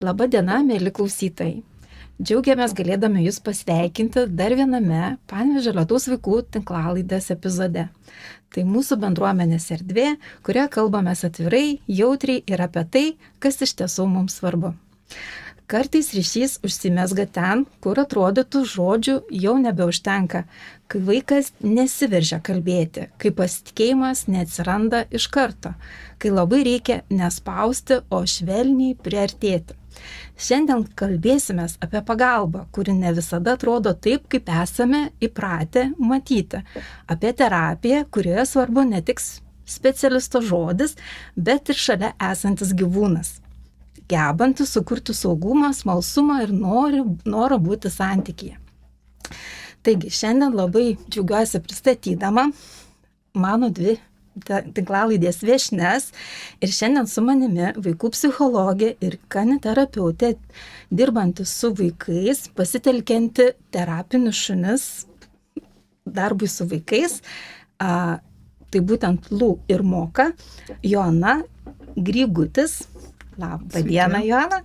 Labą dieną, mėly klausytojai. Džiaugiamės galėdami Jūs pasveikinti dar viename Panevėžio Lietaus vaikų tinklalaidės epizode. Tai mūsų bendruomenės erdvė, kurioje kalbamės atvirai, jautriai ir apie tai, kas iš tiesų mums svarbu. Kartais ryšys užsimezga ten, kur atrodytų žodžių jau nebeužtenka, kai vaikas nesiveržia kalbėti, kai pasitikėjimas neatsiranda iš karto, kai labai reikia nespausti, o švelniai priartėti. Šiandien kalbėsimės apie pagalbą, kuri ne visada atrodo taip, kaip esame įpratę matyti. Apie terapiją, kurioje svarbu ne tik specialisto žodis, bet ir šalia esantis gyvūnas. Gebantis sukurti saugumą, smalsumą ir norą būti santykyje. Taigi, šiandien labai džiaugiuosi pristatydama mano dvi tinklalaidės viešnes ir šiandien su manimi vaikų psichologė ir kaniterapeutė, dirbanti su vaikais, pasitelkianti terapinius šunis darbui su vaikais, tai būtent Lu ir Moka, Joana Grigutis. Labą dieną, Joana.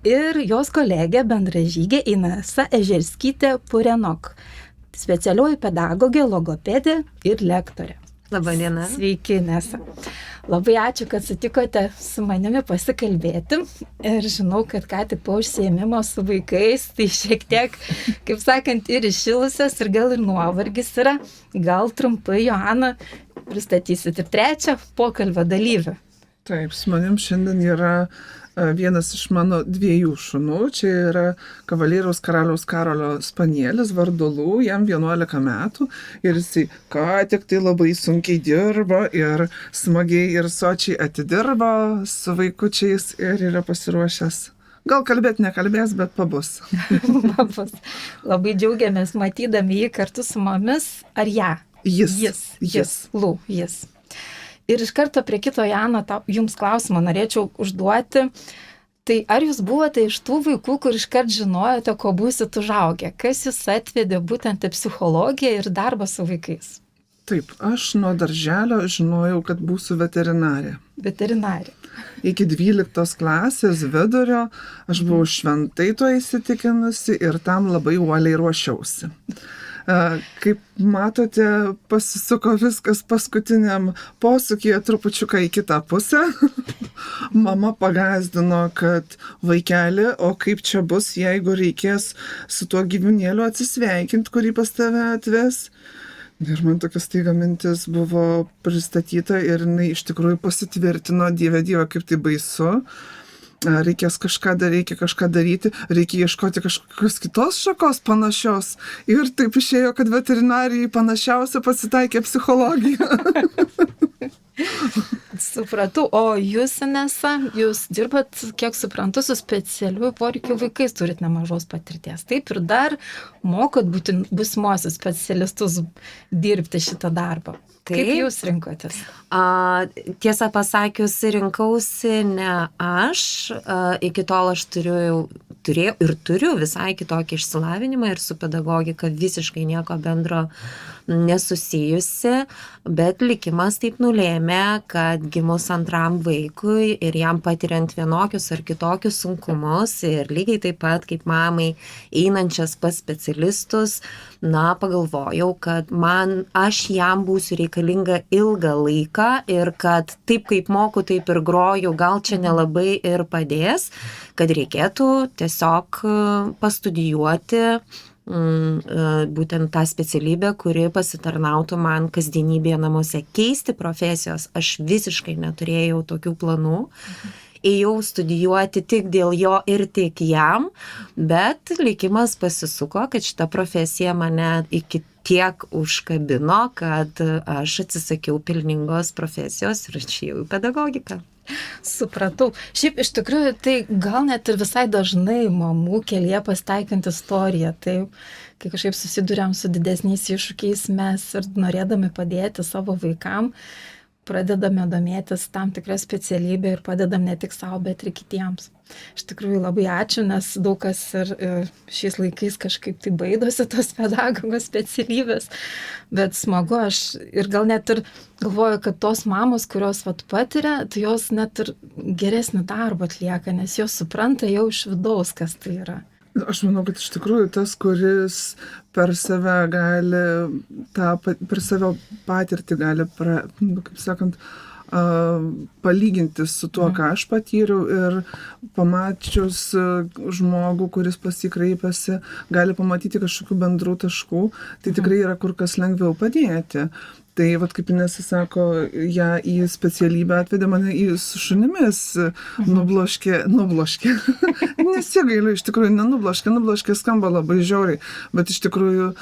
Ir jos kolegė bendražygė Inesa Ežerskytė Purenok, specialioji pedagogė, logopedė ir lektorė. Labą dieną. Sveiki, Inesa. Labai ačiū, kad sutikote su manimi pasikalbėti ir žinau, kad ką tik po užsiėmimo su vaikais, tai šiek tiek, kaip sakant, ir iššilusios ir gal ir nuovargis yra. Gal trumpai, Joana, pristatysit ir trečią pokalbio dalyvį. Taip, su manim šiandien yra vienas iš mano dviejų šunų. Čia yra kavalieriaus karaliaus Karolio spanielis vardu Lu, jam 11 metų ir jisai ką tik tai labai sunkiai dirba ir smagiai ir sočiai atidirba su vaikučiais ir yra pasiruošęs. Gal kalbėti nekalbės, bet pabus. Pabus. Labai džiaugiamės matydami jį kartu su mumis. Ar ją? Jis. Lu, jis. Ir iš karto prie kito, Jana, jums klausimą norėčiau užduoti. Tai ar jūs buvote iš tų vaikų, kur iškart žinojote, ko būsit užaugę? Kas jūs atvedė būtent į psichologiją ir darbą su vaikais? Taip, aš nuo darželio žinojau, kad būsiu veterinarė. Veterinarė. Iki 12 klasės vidurio aš buvau šventai to įsitikinusi ir tam labai uoliai ruošiausi. Kaip matote, pasisuko viskas paskutiniam posūkyje trupučiuką į kitą pusę. Mama pagazdino, kad vaikeli, o kaip čia bus, jeigu reikės su tuo gyvūnėliu atsisveikinti, kurį pas tave atves. Ir man tokia staiga mintis buvo pristatyta ir jinai iš tikrųjų pasitvirtino, Dieve, kaip tai baisu. Reikia kažką daryti, reikia ieškoti kažkokios kitos šakos panašios. Ir taip išėjo, kad veterinarijai panašiausia pasitaikė psichologija. Supratau, o jūs, Inesa, jūs dirbat, kiek suprantu, su specialiųjų poreikių vaikais, turit nemažos patirties. Taip ir dar mokot būsimuosius specialistus dirbti šitą darbą. Kaip jūs rinkotės? Tiesą pasakius, rinkausi ne aš. Iki tol aš turėjau ir turiu visai kitokį išsilavinimą ir su pedagogika visiškai nieko bendro nesusijusi, bet likimas taip nulėmė, kad gimus antram vaikui ir jam patiriant vienokius ar kitokius sunkumus ir lygiai taip pat kaip mamai einančias pas specialistus, pagalvojau, kad aš jam būsiu reikalinga ilgą laiką ir kad taip kaip moku, taip ir groju, gal čia nelabai ir padės, kad reikėtų tiesiog pastudijuoti būtent tą specialybę, kuri pasitarnautų man kasdienybėje namuose. Keisti profesijos aš visiškai neturėjau tokių planų. Ėjau studijuoti tik dėl jo ir tik jam, bet likimas pasisuko, kad šita profesija mane iki tiek užkabino, kad aš atsisakiau pelningos profesijos ir išėjau į pedagogiką. Supratau. Šiaip iš tikrųjų tai gal net ir visai dažnai mamų kelyje pasitaikanti istorija. Taip, kai kažkaip susiduriam su didesniais iššūkiais mes ir norėdami padėti savo vaikam, pradedame domėtis tam tikrą specialybę ir padedam ne tik savo, bet ir kitiems. Iš tikrųjų labai ačiū, nes daug kas ir šiais laikais kažkaip tai baidosi tos pedagogos specialybės, bet smagu, aš ir gal net ir galvoju, kad tos mamos, kurios patiria, tai jos net ir geresnį darbą atlieka, nes jos supranta jau iš vidaus, kas tai yra. Aš manau, kad iš tikrųjų tas, kuris per save gali, per savo patirtį gali, kaip sakant, palyginti su tuo, ką aš patyriau ir pamačius žmogų, kuris pasikreipiasi, gali pamatyti kažkokių bendrų taškų, tai tikrai yra kur kas lengviau padėti. Tai kaip Inesa sako, ją į specialybę atvedė mane su šunimis, nubloškė. Nesigailiu, iš tikrųjų, nubloškė skamba labai žiauriai, bet iš tikrųjų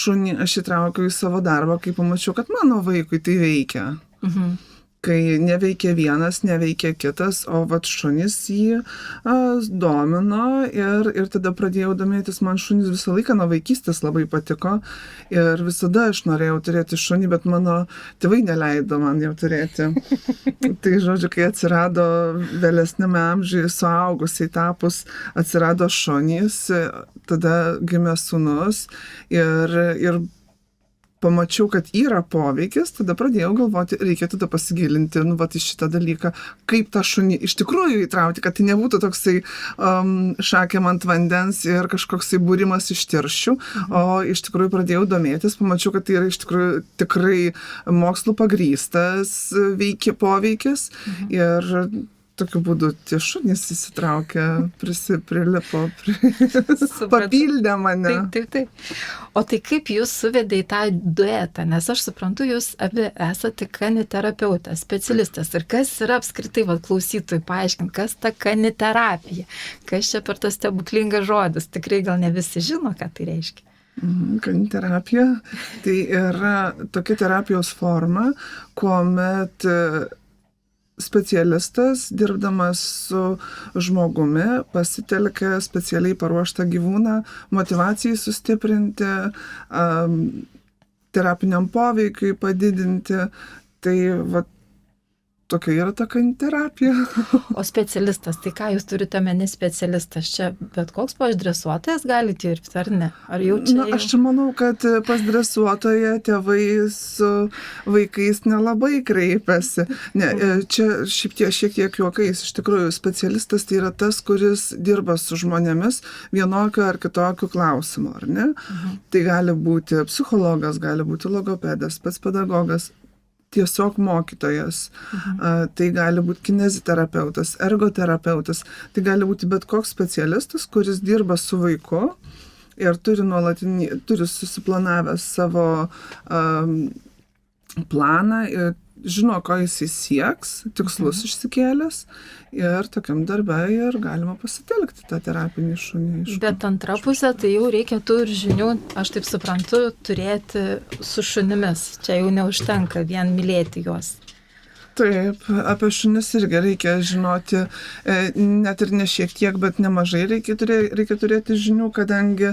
šunį aš įtraukiau į savo darbą, kai pamačiau, kad mano vaikui tai veikia. Kai neveikia vienas, neveikia kitas, o šunys jį domino ir tada pradėjau domėtis, man šunys visą laiką nuo vaikystės labai patiko ir visada aš norėjau turėti šunį, bet mano tėvai neleido man jau turėti. Tai žodžiu, kai atsirado vėlesniame amžiuje, suaugusiai tapus, atsirado šunys, tada gimė sūnus ir pamačiau, kad yra poveikis, tada pradėjau galvoti, reikia tada pasigilinti į šitą dalyką, kaip tą šunį iš tikrųjų įtraukti, kad tai nebūtų toksai šakėm ant vandens ir kažkoksai būrimas iš tirščių, o iš tikrųjų pradėjau domėtis, pamačiau, kad tai yra iš tikrųjų tikrai mokslų pagrįstas poveikis ir tokiu būdu tie šunys įsitraukė, prilipo, papildė mane. Taip. O tai kaip jūs suvedė į tą duetą? Nes aš suprantu, jūs abi esate kaniterapeutės, specialistas. Ir kas yra apskritai, klausytojai, paaiškint, kas ta kaniterapija? Kas čia per tas stebuklingas žodis? Tikrai gal ne visi žino, ką tai reiškia. Kaniterapija tai yra tokia terapijos forma, kuomet specialistas, dirbdamas su žmogumi, pasitelkia specialiai paruoštą gyvūną motyvacijai sustiprinti, terapiniam poveikiui padidinti. Tai tokia yra ta kaniterapija. O specialistas, tai ką jūs turite omeny specialistas? Čia bet koks pašdresuotojas gali dirbti, ar ne? Ar jau čia? Aš čia manau, kad pas dresuotoje tėvai su vaikais nelabai kreipiasi. Ne, čia šiek tiek juokais. Iš tikrųjų, specialistas tai yra tas, kuris dirba su žmonėmis vienokiu ar kitokiu klausimu, ar ne? Tai gali būti psichologas, gali būti logopedas, pats pedagogas, tiesiog mokytojas, tai gali būti kineziterapeutas, ergoterapeutas, tai gali būti bet koks specialistas, kuris dirba su vaiku ir turi susiplanavęs savo planą ir žino, ko jisai sieks, tikslus išsikėlęs ir tokiam darbe ir galima pasitelkti tą terapinį šunį. Bet antra pusė, tai jau reikia tų ir žinių, aš taip suprantu, turėti su šunimis. Čia jau neužtenka vien mylėti juos. Taip, apie šunis irgi reikia žinoti, net ir ne šiek tiek, bet nemažai reikia turėti žinių, kadangi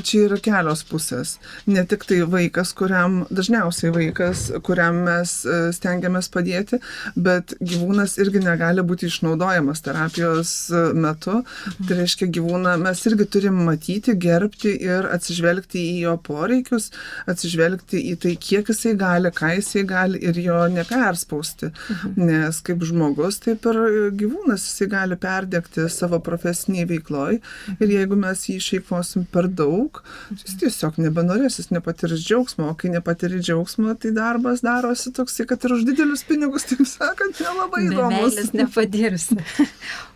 čia yra kelios pusės. Ne tik tai dažniausiai vaikas, kuriam mes stengiamės padėti, bet gyvūnas irgi negali būti išnaudojamas terapijos metu. Tai reiškia, gyvūną mes irgi turim matyti, gerbti ir atsižvelgti į jo poreikius, atsižvelgti į tai, kiek jisai gali, ką jisai gali ir jo neperspausti. Nes kaip žmogus, taip ir gyvūnas jisai gali perdegti savo profesiniai veikloj ir jeigu mes jį išeikvosim per daug, jis tiesiog nebenorės, jis nepatirs džiaugsmo, o kai nepatiri džiaugsmo, tai darbas darosi toksai, kad ir už didelius pinigus, taip sakant, nelabai įdomus. Be meilės nepadirsi.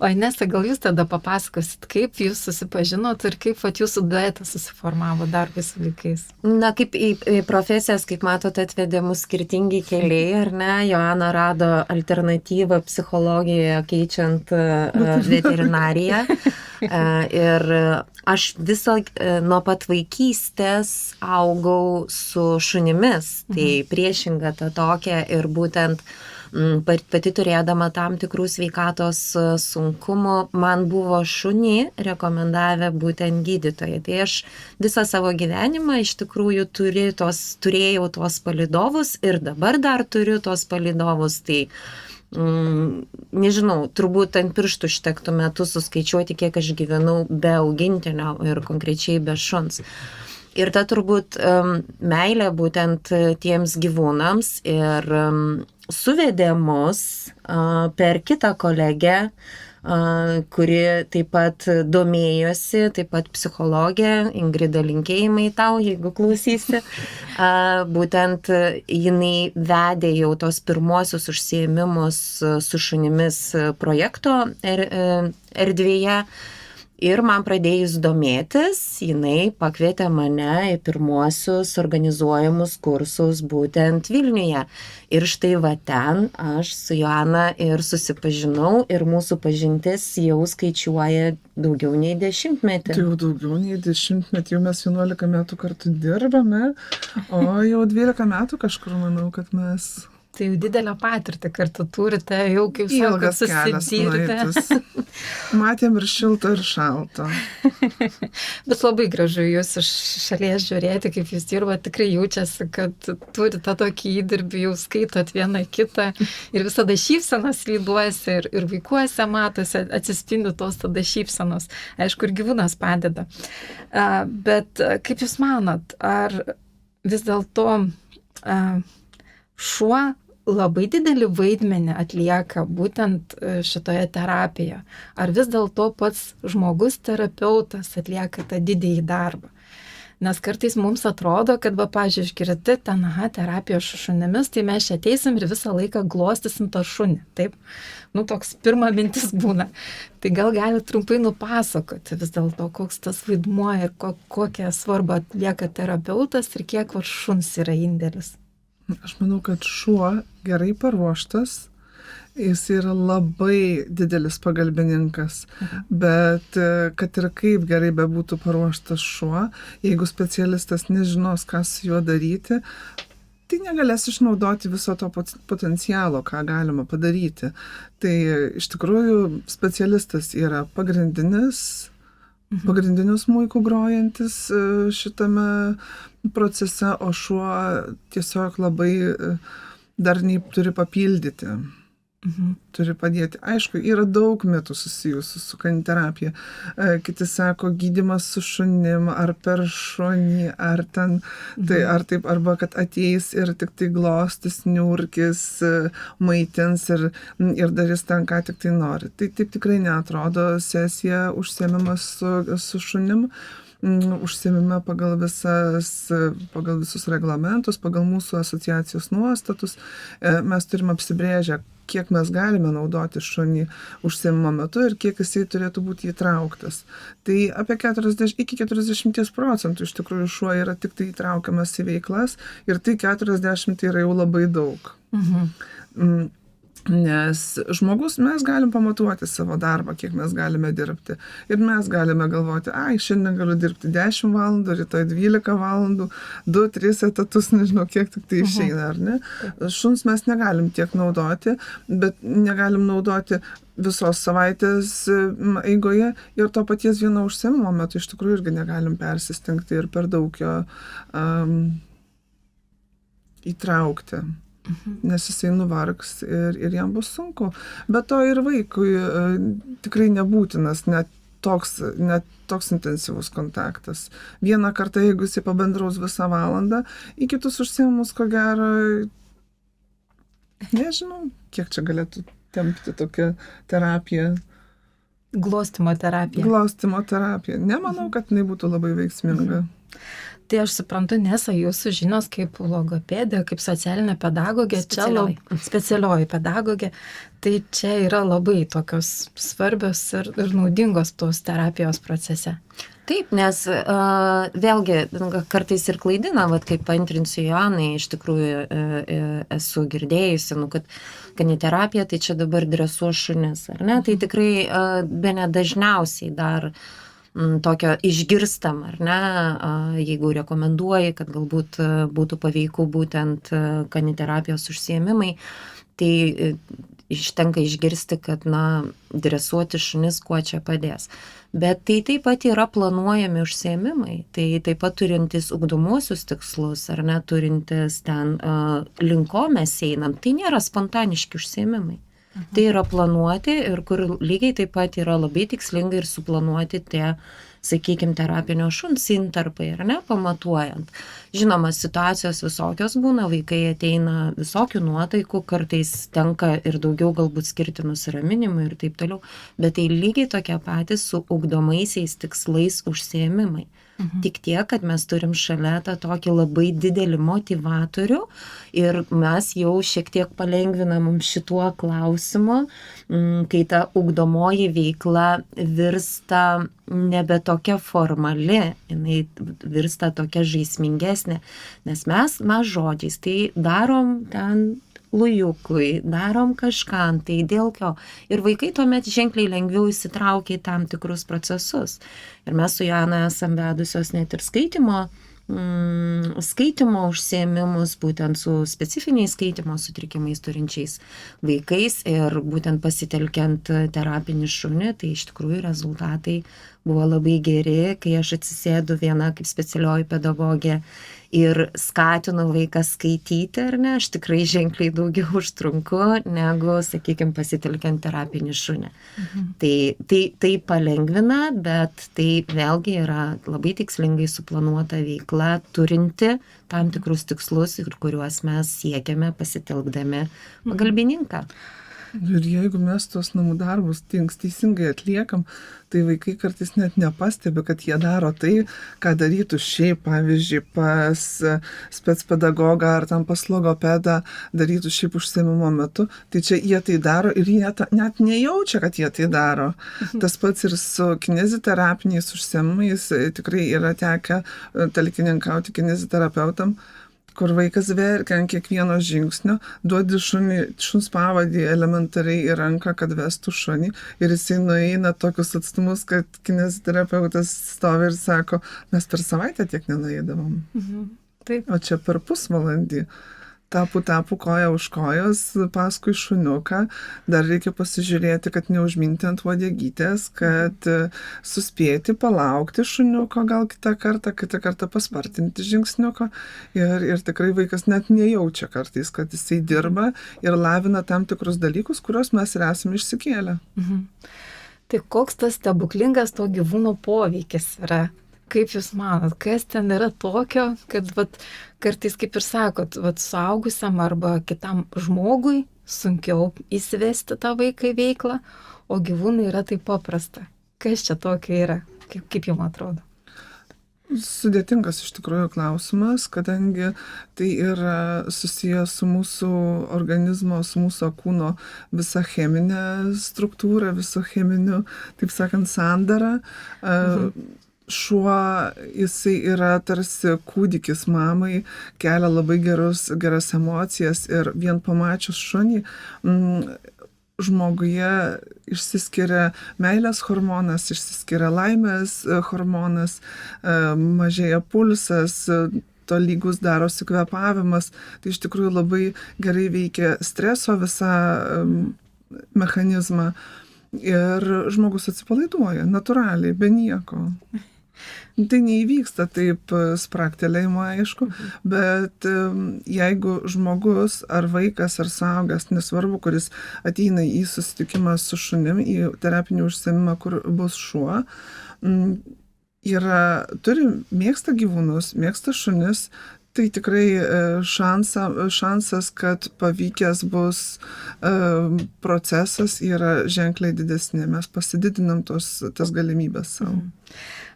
O Inesa, gal jūs tada papasakosit, kaip jūs susipažinot ir kaip jūsų duetas susiformavo darbui su vaikais? Na, kaip į profesijas, kaip matote, atvedė mus skirtingi keliai, ar ne? Joana rado alternatyvą psichologijoje keičiant veterinariją. Ir aš nuo pat vaikystės augau su šunimis. Tai priešinga ta tokia ir būtent pati turėdama tam tikrų sveikatos sunkumų, man buvo šunį rekomendavę būtent gydytojai. Tai aš visą savo gyvenimą iš tikrųjų turėjau tuos palydovus ir dabar dar turiu tuos palydovus. Tai nežinau, turbūt ant pirštų užtektų metų suskaičiuoti, kiek aš gyvenau be augintinio ir konkrečiai be šuns. Ir ta turbūt meilė būtent tiems gyvūnams ir suvedė mus per kitą kolegę, kuri taip pat domėjosi, taip pat psichologė, Ingrida, linkėjimai tau, jeigu klausysi. Būtent jinai vedė jau tos pirmuosius užsiėmimus su šunimis projekto erdvėje. Ir man pradėjus domėtis, jinai pakvietė mane į pirmuosius organizuojamus kursus būtent Vilniuje. Ir štai va ten aš su Joana ir susipažinau ir mūsų pažintis jau skaičiuoja daugiau nei 10 metų. Tai jau daugiau nei 10 metų, jau mes 11 metų kartu dirbame, o jau 12 metų kažkur manau, kad mes... Tai jau didelę patirtį kartu turite, jau kaip ilgas kelias nueitas. Matėm ir šilto, ir šalto. Bet labai gražu jūs iš šalies žiūrėti, kaip jūs dirbate, tikrai jaučiasi, kad turite tokį įdirbį, jau skaitot vieną kitą ir visada šypsenos lyduosi ir vaikuose matosi, atsispindi tos tada šypsenos. Aišku, ir gyvūnas padeda. Bet kaip jūs manot, ar vis dėlto šuo labai didelį vaidmenį atlieka būtent šitoje terapijoje? Ar vis dėlto pats žmogus terapeutas atlieka tą didįjį darbą? Nes kartais mums atrodo, kad, pavyzdžiui, išgirti ten, terapijos su šunimis, tai mes čia ateisim ir visą laiką glostysim tą šunį. Taip, toks pirma mintis būna. Tai gal gali trumpai nupasakoti vis dėlto, koks tas vaidmuo ir kokią svarbą atlieka terapeutas ir kiek šuns yra indėlis. Aš manau, kad šuo gerai paruoštas, jis yra labai didelis pagalbininkas, bet kad ir kaip gerai bebūtų paruoštas šuo, jeigu specialistas nežinos, ką su juo daryti, tai negalės išnaudoti viso to potencialo, ką galima padaryti. Tai iš tikrųjų specialistas yra pagrindinius smuikų grojantis šitame procese, o šuo tiesiog labai darniai turi papildyti. Turi padėti. Aišku, yra daug mitų susijusių su kaniterapija. Kiti sako, gydymas su šunim, ar per šunį, ar ten, tai ar taip, arba kad ateis ir tik tai glostis, niurkis, maitins ir darys ten, ką tik tai nori. Tai taip tikrai neatrodo sesija užsiėmimas su šunim. Užsiėmime pagal visus reglamentus, pagal mūsų asociacijos nuostatus. Mes turime apsibrėžę, kiek mes galime naudoti šunį užsiėmimo metu ir kiek jisai turėtų būti įtrauktas. Tai apie 40% iš tikrųjų šuo yra tik tai įtraukiamas į veiklas ir tai 40 yra jau labai daug. Nes žmogus, mes galim pamatuoti savo darbą, kiek mes galime dirbti. Ir mes galime galvoti, šiandien galiu dirbti 10 valandų, rytoj 12 valandų, 2-3 etatus, nežinau, kiek tik tai išeina, ar ne? Šuns mes negalim tiek naudoti, bet negalim naudoti visos savaitės eigoje ir to paties vieno užsiėmimo metu iš tikrųjų irgi negalim persistengti ir per daug jo įtraukti. Nes jisai nuvargs ir jam bus sunku. Bet to ir vaikui tikrai nebūtinas net toks intensyvus kontaktas. Vieną kartą, jeigu jisai pabendraus visą valandą, į kitus užsiėmimus, ko gero, nežinau, kiek čia galėtų tempti tokia terapija. Glostymo terapija. Glostymo terapija. Nemanau, kad jinai būtų labai veiksminga. Tai aš suprantu, Nesa, jūsų žinios kaip logopedė, kaip socialinė pedagogė, specialioji pedagogė, tai čia yra labai tokios svarbios ir naudingos tos terapijos procese. Taip, nes vėlgi kartais ir klaidina, kaip paantrinsiu Joanai, iš tikrųjų esu girdėjusi, kad kaniterapija tai čia dabar dresuos šunis, ar ne? Tai tikrai bene dažniausiai dar tokio išgirstam, ar ne, jeigu rekomenduoji, kad galbūt būtų paveiku būtent kaniterapijos užsiėmimai, Tai ištenka išgirsti, kad, dresuoti šunis, kuo čia padės. Bet tai taip pat yra planuojami užsiėmimai, tai taip pat turintis ugdomuosius tikslus, ar ne, turintis ten linko mes einam, tai nėra spontaniški užsiėmimai. Tai yra planuoti ir kur lygiai taip pat yra labai tikslingai ir suplanuoti tie, sakykime, terapinio šuns intarpai, ar ne, pamatuojant. Žinoma, situacijos visokios būna, vaikai ateina visokių nuotaikų, kartais tenka ir daugiau galbūt skirti nusiraminimui ir taip toliau, bet tai lygiai tokie patys su ugdomaisiais tikslais užsiėmimai. Tik tiek, kad mes turim šalia tą tokį labai didelį motivatorių ir mes jau šiek tiek palengvinam šituo klausimu, kai ta ugdomoji veikla virsta nebe tokia formali, jinai virsta tokia žaismingesnė, nes mes žodžiais tai darom ten lujukui, darom kažką, tai dėl ko. Ir vaikai tuomet ženkliai lengviau įsitraukia į tam tikrus procesus. Ir mes su Joana esam vedusios net ir skaitimo užsiėmimus, būtent su specifiniais skaitimo sutrikimais turinčiais vaikais ir būtent pasitelkiant terapinį šunį, tai iš tikrųjų rezultatai buvo labai geri, kai aš atsisėdu viena kaip specialioji pedagogė ir skatinu vaiką skaityti, ar ne, aš tikrai ženkliai daugiau užtrunku, negu, sakykime, pasitelkiant terapinį šunį. Tai palengvina, bet tai vėlgi yra labai tikslingai suplanuota veikla, turinti tam tikrus tikslus, kuriuos mes siekiame pasitelkdami pagalbininką. Ir jeigu mes tuos namų darbus teisingai atliekam, tai vaikai kartais net nepastebi, kad jie daro tai, ką darytų šiaip, pavyzdžiui, pas specpedagogą ar tam pas logopedą darytų šiaip užsiėmimo metu. Tai čia jie tai daro ir jie net nejaučia, kad jie tai daro. Tas pats ir su kineziterapiniais užsiėmimais tikrai yra tekę talkininkauti kineziterapeutam, kur vaikas verkia ant kiekvieno žingsnio, duodi šuns pavadį elementariai į ranką, kad vestų šunį ir jisai nueina tokius atstumus, kad kineziterapeutas stovi ir sako, mes per savaitę tiek nenueidavom. Taip. O čia per pusvalandį. Tapu koja už kojos, paskui šuniuką, dar reikia pasižiūrėti, kad neužminti ant uodegytės, kad suspėti, palaukti šuniuko gal kitą kartą paspartinti žingsniuko ir tikrai vaikas net nejaučia kartais, kad jisai dirba ir lavina tam tikrus dalykus, kuriuos mes ir esame išsikėlę. Tai koks tas stebuklingas to gyvūno poveikis yra? Kaip jūs manot, kas ten yra tokio, kad kartais, kaip ir sakot, suaugusiam arba kitam žmogui sunkiau įsivesti tą vaiką į veiklą, o gyvūnai yra taip paprasta. Kas čia tokio yra? Kaip jums atrodo? Sudėtingas iš tikrųjų klausimas, kadangi tai yra susijęs su mūsų organizmo, su mūsų kūno visa cheminė struktūra, viso cheminiu, taip sakant, sandara. Šuo, jisai yra tarsi kūdikis mamai, kelia labai geras emocijas ir vien pamačius šunį žmoguje išsiskiria meilės hormonas, išsiskiria laimės hormonas, mažėja pulsas, tolygus darosi kvėpavimas. Tai iš tikrųjų labai gerai veikia streso visą mechanizmą ir žmogus atsipalaiduoja natūraliai, be nieko. Tai neįvyksta taip spraktelėjimo, aišku, bet jeigu žmogus ar vaikas ar suaugęs, nesvarbu, kuris ateina į susitikimą su šunim, į terapinį užsiėmimą, kur bus šuo, mėgsta gyvūnus, mėgsta šunis, tai tikrai šansas, kad pavykęs bus procesas yra ženkliai didesnė. Mes pasididinam tas galimybės savo.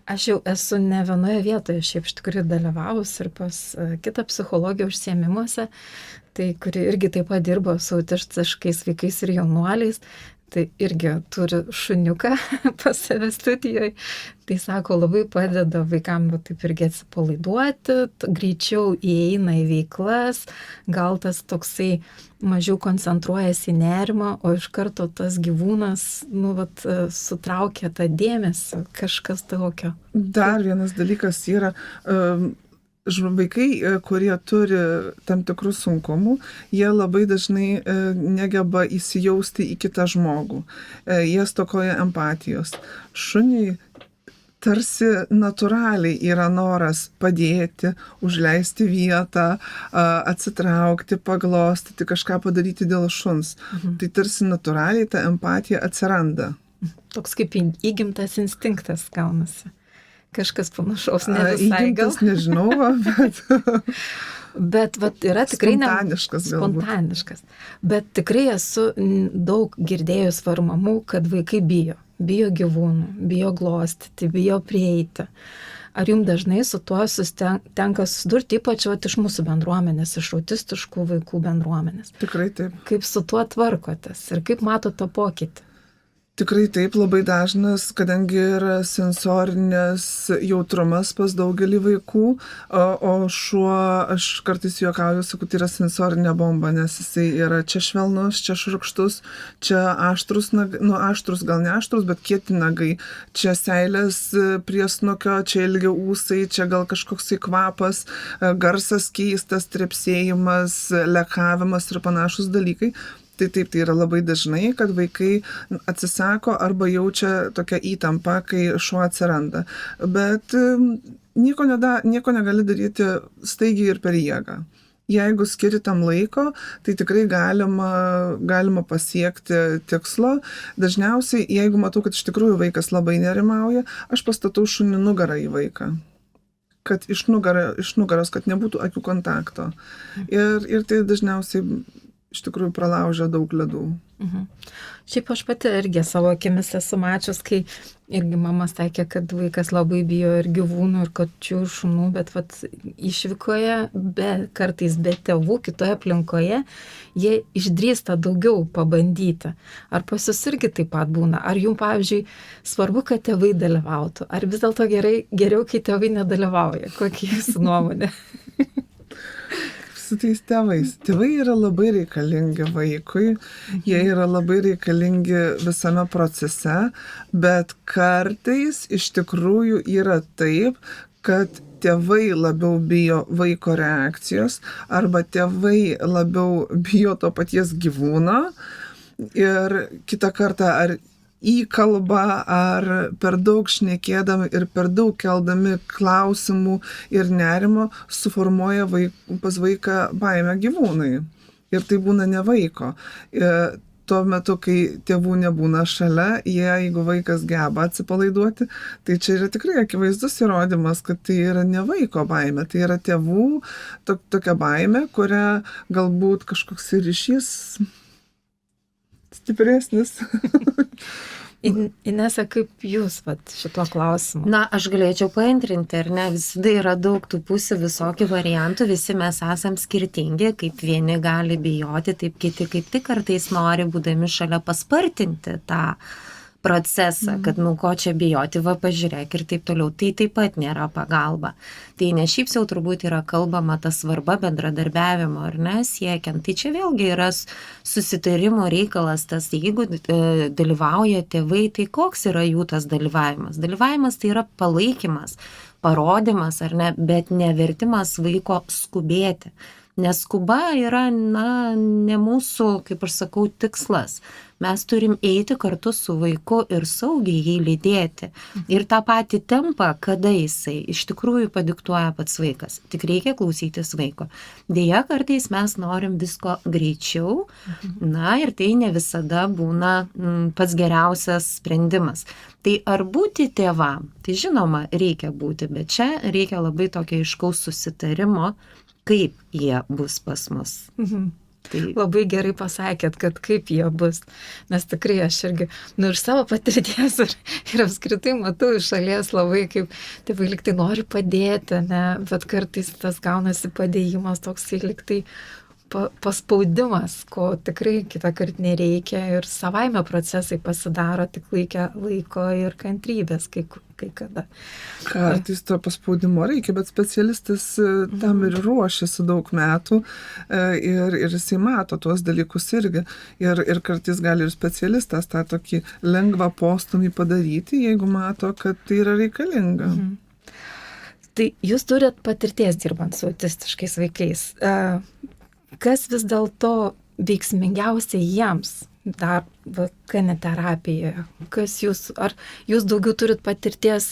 Aš jau esu ne vienoje vietoje, šiaip iš tikrųjų dalyvavus ir pas kitą psichologiją užsiėmimuose, tai kuri irgi taip pat dirbo su autistiškais vaikais ir jaunuoliais, tai irgi turi šuniuką pas save studijoje, tai sako, labai padeda vaikam taip irgi atsipalaiduoti, greičiau įeina į veiklas, gal tas toksai mažiau koncentruojasi į nerimą, o iš karto tas gyvūnas sutraukia tą dėmesį, kažkas tokio. Dar vienas dalykas yra, vaikai, kurie turi tam tikrų sunkumų, jie labai dažnai negeba įsijausti į kitą žmogų. Jie stokoja empatijos. Šuniui tarsi natūraliai yra noras padėti, užleisti vietą, atsitraukti, paglostyti, kažką padaryti dėl šuns. Tai tarsi natūraliai ta empatija atsiranda. Toks kaip įgimtas instinktas gaunasi. Kažkas panašaus, ne visai gal. Įgimtas nežinau, bet... Bet yra tikrai spontaniškas. Bet tikrai esu daug girdėjus mamų, kad vaikai bijo gyvūnų, bijo glostyti, bijo prieiti. Ar jums dažnai su tuo tenka susidurti, ypač iš mūsų bendruomenės, iš autistiškų vaikų bendruomenės? Tikrai taip. Kaip su tuo tvarkotės ir kaip mato tą pokytį? Tikrai taip, labai dažnas, kadangi yra sensorinės jautrumas pas daugelį vaikų, o šuo, aš kartais juokauju, sakau, tai yra sensorinė bomba, nes jisai yra čia švelnus, čia šrukštus, čia aštrus, aštrus gal ne aštrus, bet kieti nagai, čia seilės priesnukio, čia ilgi ūsai, čia gal kažkoksai kvapas, garsas keistas, trepsėjimas, lekavimas ir panašus dalykai. Tai taip, tai yra labai dažnai, kad vaikai atsisako arba jaučia tokią įtampą, kai šuo atsiranda. Bet nieko negali daryti staigiai ir per jėgą. Jeigu skiri tam laiko, tai tikrai galima pasiekti tikslo. Dažniausiai, jeigu matau, kad iš tikrųjų vaikas labai nerimauja, aš pastatau šunį nugarą į vaiką. Kad iš nugaros, kad nebūtų akių kontakto. Ir tai dažniausiai iš tikrųjų pralaužia daug ledų. Šiaip aš pati irgi savo akimis esu mačius, kai irgi mama sakė, kad vaikas labai bijo ir gyvūnų, ir kačių, ir šunų, bet išvykoje, kartais be tėvų, kitoje aplinkoje, jie išdrįsta daugiau pabandyti. Ar pas jūs irgi taip pat būna? Ar jums, pavyzdžiui, svarbu, kad tėvai dalyvautų? Ar vis dėlto geriau, kai tėvai nedalyvauja? Kokia jūsų nuomonė? Su tais tėvais. Tėvai yra labai reikalingi vaikui, jie yra labai reikalingi visame procese, bet kartais iš tikrųjų yra taip, kad tėvai labiau bijo vaiko reakcijos arba tėvai labiau bijo to paties gyvūno ir kitą kartą ar įkalba, ar per daug šnekėdami ir per daug keldami klausimų ir nerimo suformuoja pas vaiką baimę gyvūnai. Ir tai būna ne vaiko. Tuo metu, kai tėvų nebūna šalia, jeigu vaikas geba atsipalaiduoti, tai čia yra tikrai akivaizdus įrodymas, kad tai yra ne vaiko baimė, tai yra tėvų tokia baimė, kuria galbūt kažkoks ryšys stipresnis. Inesa, kaip jūs šituo klausimu? Na, aš galėčiau paantrinti, ar ne, visada yra daug tų pusių, visokių variantų, visi mes esam skirtingi, kaip vieni gali bijoti, taip kiti kaip tik kartais nori, būdami šalia, paspartinti tą procesą, kad ko čia bijoti, pažiūrėk ir taip toliau. Tai taip pat nėra pagalba. Tai ne šiaip jau turbūt yra kalbama ta svarba bendradarbiavimo, ar ne, siekiant. Tai čia vėlgi yra susitarimo reikalas, tas, jeigu dalyvauja tėvai, tai koks yra jų tas dalyvavimas? Dalyvavimas tai yra palaikymas, parodymas, ar ne, bet nevertimas vaiko skubėti. Nes skuba yra, ne mūsų, kaip aš sakau, tikslas. Mes turim eiti kartu su vaiku ir saugiai jį lydėti. Ir tą patį tempą, kada jisai iš tikrųjų padiktuoja pats vaikas. Tik reikia klausytis vaiko. Deja, kartais mes norim visko greičiau, ir tai ne visada būna pats geriausias sprendimas. Tai ar būti tėvam? Tai žinoma, reikia būti, bet čia reikia labai tokio aiškaus susitarimo, kaip jie bus pas mus. Tai labai gerai pasakėt, kad kaip jie bus. Nes tikrai aš irgi, ir savo patirties ir apskritai matau iš šalies labai, kaip tėvai liktai nori padėti, bet kartais tas gaunasi padėjimas toks liktai paspaudimas, ko tikrai kitą kartą nereikia ir savaime procesai pasidaro, tik reikia laiko ir kantrybės kai kada. Kartais to paspaudimo reikia, bet specialistas tam ir ruošiasi daug metų ir jisai mato tuos dalykus irgi. Ir kartais gali ir specialistas tą tokį lengvą postumį padaryti, jeigu mato, kad tai yra reikalinga. Tai jūs turit patirties dirbant su autistiškais vaikais. Kas vis dėlto veiksmingiausia jiems dar kaniterapijoje? Ar jūs daugiau turit patirties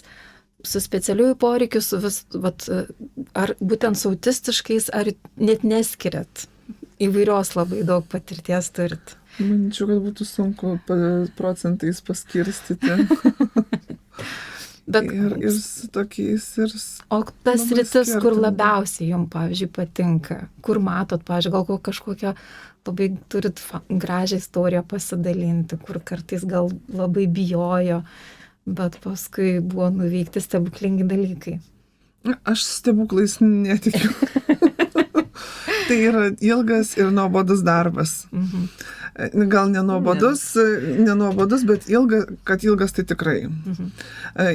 su specialiųjų poreikių, ar būtent su autistiškais, ar net neskiriat? Įvairios labai daug patirties turit. Manyčiau, kad būtų sunku procentais paskirstyti. Bet, ir su tokiais, ir... O tas rytis, kur labiausiai jums, pavyzdžiui, patinka? Kur matot, pavyzdžiui, gal kažkokią labai turit gražią istoriją pasidalinti, kur kartais gal labai bijojo, bet paskui buvo nuveikti stebuklingi dalykai? Aš stebuklais netikiu. Tai yra ilgas ir nuobodus darbas. Gal nenuobodus, bet ilgas tai tikrai.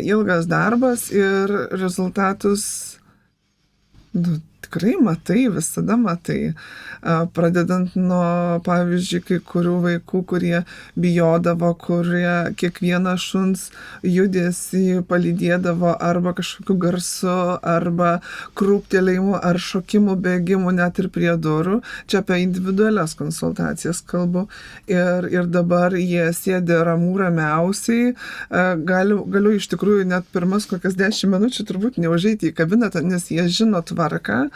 Ilgas darbas ir rezultatus tikrai matai, visada matai. Pradedant nuo, pavyzdžiui, kai kurių vaikų, kurie bijodavo, kurie kiekvieną šuns judesį palydėdavo arba kažkokiu garsu, arba krūptelėjimu, ar šokimu, bėgimu net ir prie durų. Čia apie individualias konsultacijas kalbu. Ir dabar jie sėdė ramiausiai. Galiu iš tikrųjų net pirmas kokias 10 minučių turbūt neužeiti į kabinetą, nes jie žino tvarką.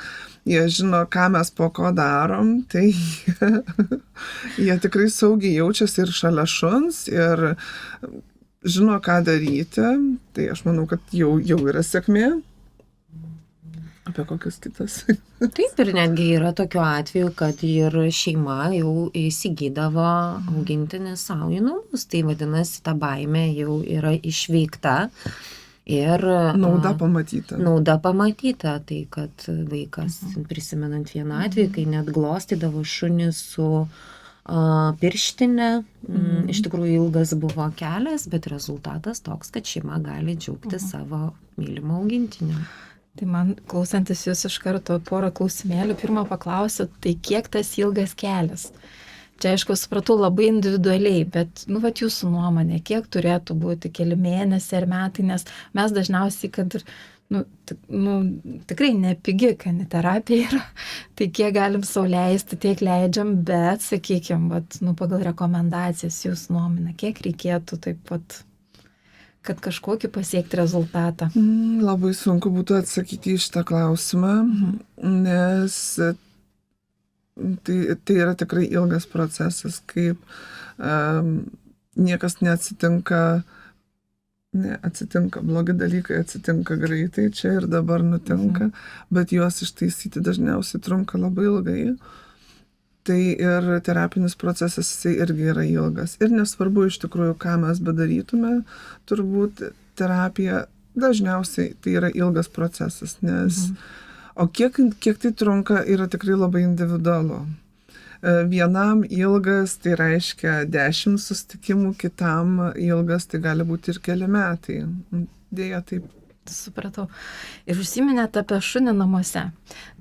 Jie žino, ką mes po ko darom, tai jie tikrai saugiai jaučiasi ir šalia šuns, ir žino, ką daryti. Tai aš manau, kad jau yra sėkmė. Apie kokias kitas. Taip, ir netgi yra tokiu atveju, kad ir šeima jau įsigydavo augintinį savo į namus. Tai vadinasi, ta baimė jau yra išveikta. Ir nauda pamatyta, tai kad vaikas, prisimenant vieną atvejį, kai net glostydavo šunį su pirštinė, iš tikrųjų ilgas buvo kelias, bet rezultatas toks, kad šeima gali džiaugtis savo mylimą augintinį. Tai man, klausantis jūs iš karto porą klausimėlių, pirmą paklausiu, tai kiek tas ilgas kelias? Čia, aišku, supratau labai individualiai, bet, jūsų nuomonė, kiek turėtų būti keli mėnesiai ar metai, nes mes dažniausiai, kad ir, tikrai nepigi kaniterapija yra, tai kiek galim sau leisti, tiek leidžiam, bet, sakykime, pagal rekomendacijas jūsų nuomonė, kiek reikėtų taip pat, kad kažkokį pasiekti rezultatą? Labai sunku būtų atsakyti į šitą klausimą, nes tai yra tikrai ilgas procesas, kaip niekas neatsitinka, blogi dalykai atsitinka greitai, čia ir dabar nutinka, bet juos ištaisyti dažniausiai trunka labai ilgai. Tai ir terapinis procesas jisai irgi yra ilgas. Ir nesvarbu iš tikrųjų, ką mes bedarytume, turbūt terapija dažniausiai tai yra ilgas procesas, nes o kiek tai trunka yra tikrai labai individualu. Vienam ilgas tai reiškia 10 susitikimų, kitam ilgas tai gali būti ir keli metai. Dėja taip. Supratau. Ir užsiminėte apie šunį namuose.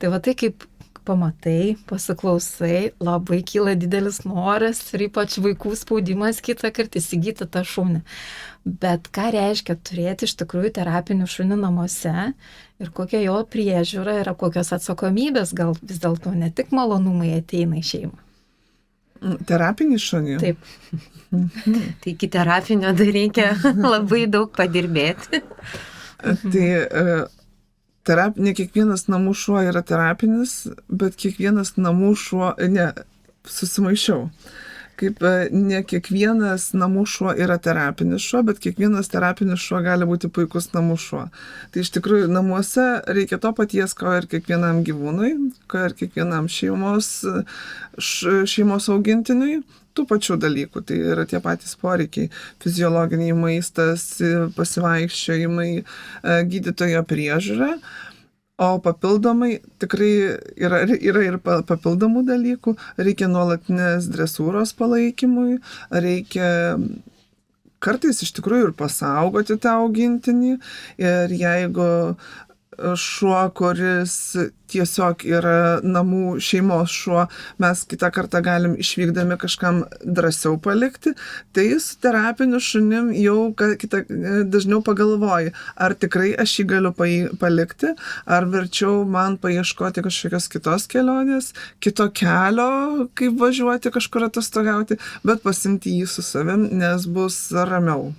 Tai tai kaip pamatai, pasiklausai, labai kyla didelis noras ir ypač vaikų spaudimas kitą kartą įsigyti tą šunį. Bet ką reiškia turėti iš tikrųjų terapinį šunį namuose ir kokia jo priežiūra yra, kokios atsakomybės, gal vis dėlto ne tik malonumai ateina į šeimą. Terapinį šunį? Taip. Tai iki terapinio dar reikia labai daug padirbėti. Tai ne kiekvienas namų šuo yra terapinis, bet kiekvienas namų šuo, susimaišiau. Kaip ne kiekvienas namų šuo yra terapinis šuo, bet kiekvienas terapinis šuo gali būti puikus namų šuo. Tai iš tikrųjų namuose reikia to paties, ko ir kiekvienam gyvūnui, ko ir kiekvienam šeimos augintiniui, tų pačių dalykų. Tai yra tie patys poreikiai, fiziologiniai, maistas, pasivaikščiojimai, gydytojo priežiūra. O papildomai tikrai yra ir papildomų dalykų, reikia nuolatinės dresūros palaikymui, reikia kartais iš tikrųjų ir pasaugoti tą augintinį ir jeigu šuo, kuris tiesiog yra namų šeimos šuo, mes kitą kartą galim išvykdami kažkam drąsiau palikti, tai su terapiniu šunim jau dažniau pagalvoji, ar tikrai aš jį galiu palikti, ar verčiau man paieškoti kažkokios kitos kelionės, kito kelio, kaip važiuoti kažkur atostogauti, bet pasimti jį su savim, nes bus ramiau.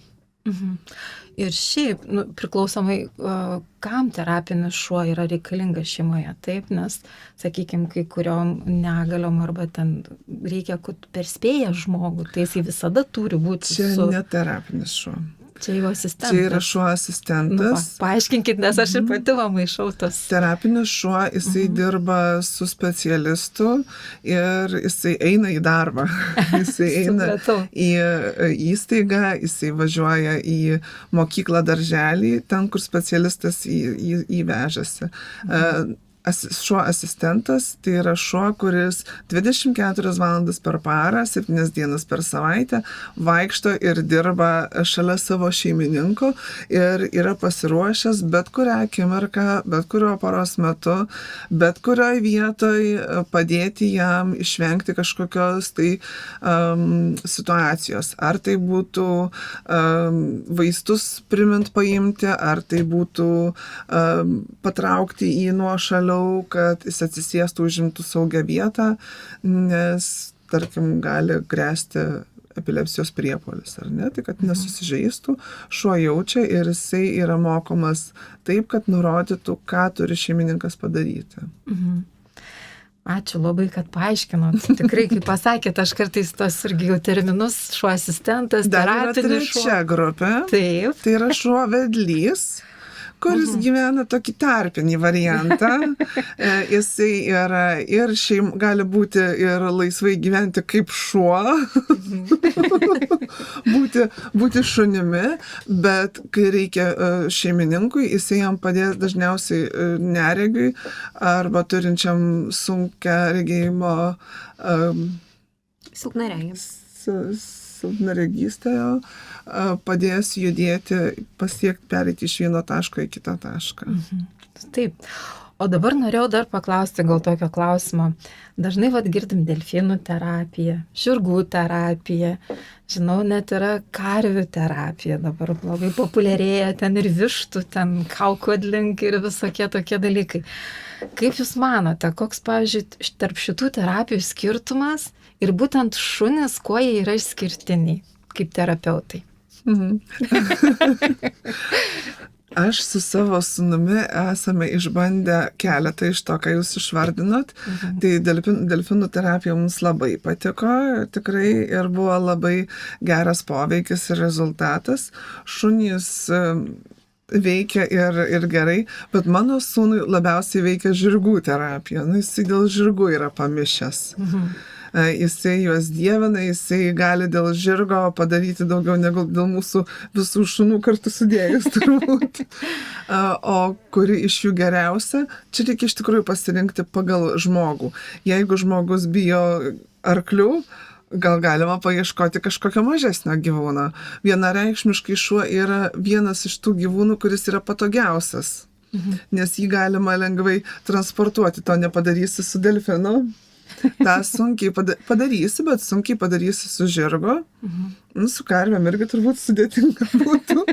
Ir šiaip, priklausomai, kam terapinis šuo yra reikalingas šeimoje, taip, nes, sakykime, kai kuriom negaliom arba ten reikia, kad perspėja žmogų, tai jisai visada turi būti Čia ne terapinis šuo. Čia jau asistentas. Čia yra šuo asistentas. Paaiškinkit, nes aš ir pati maišau tas. Terapinis šuo, jisai dirba su specialistu ir jisai eina į darbą. Jisai eina į įstaigą, jisai važiuoja į mokyklą, darželį, ten, kur specialistas įvežasi. Šuo asistentas tai yra šuo, kuris 24 valandas per parą, 7 dienas per savaitę vaikšto ir dirba šalia savo šeimininko ir yra pasiruošęs bet kurią akimirką, bet kurio paros metu, bet kurioje vietoje padėti jam išvengti kažkokios tai situacijos. Ar tai būtų vaistus primint paimti, ar tai būtų patraukti į nuošalių, kad jis atsisėstų, užimtų saugią vietą, nes, tarkim, gali grėsti epilepsijos priepuolis, ar ne, tai kad nesusižeistų, šuo jaučia ir jisai yra mokomas taip, kad nurodytų, ką turi šeimininkas padaryti. Ačiū labai, kad paaiškinot. Tikrai, kaip pasakėt, aš kartais tos irgi jau terminus, šuo asistentas, terapinis šuo. Trečia grupė. Taip. Tai yra šuo vedlys, kuris gyvena tokį tarpinį variantą. Jisai yra ir gali būti ir laisvai gyventi kaip šuo, būti šunimi, bet kai reikia šeimininkui, jisai jam padės dažniausiai neregiui arba turinčiam sunkią regėjimo silpnaregystę, padės judėti, pereiti iš vieno taško į kitą tašką. Taip. O dabar norėjau dar paklausti gal tokio klausimo. Dažnai girdim delfinų terapiją, žirgų terapiją, žinau, net yra karvių terapija, dabar labai populiarėja ten ir vištų, ten kaukodlink ir visokie tokie dalykai. Kaip Jūs manote, koks, pavyzdžiui, tarp šitų terapijų skirtumas ir būtent šunys, kuo jie yra išskirtiniai kaip terapeutai? Aš su savo sūnumi esame išbandę keletą iš to, ką Jūs išvardinot. Tai delfinų terapija mums labai patiko, tikrai, ir buvo labai geras poveikis ir rezultatas. Šunys veikia ir gerai, bet mano sūnui labiausiai veikia žirgų terapija. Jisai dėl žirgų yra pamišęs. Jisai juos dievina, jisai gali dėl žirgo padaryti daugiau negu dėl mūsų visų šunų kartu sudėjus turbūt. O kuri iš jų geriausia, čia reikia iš tikrųjų pasirinkti pagal žmogų. Jeigu žmogus bijo arklių, gal galima paieškoti kažkokio mažesnio gyvūno. Vienareikšmiškai šuo yra vienas iš tų gyvūnų, kuris yra patogiausias, nes jį galima lengvai transportuoti, to nepadarysi su delfinu. tą sunkiai padarysi, bet sunkiai padarysi su žirgo. Su karvėm irgi turbūt sudėtinga būtų.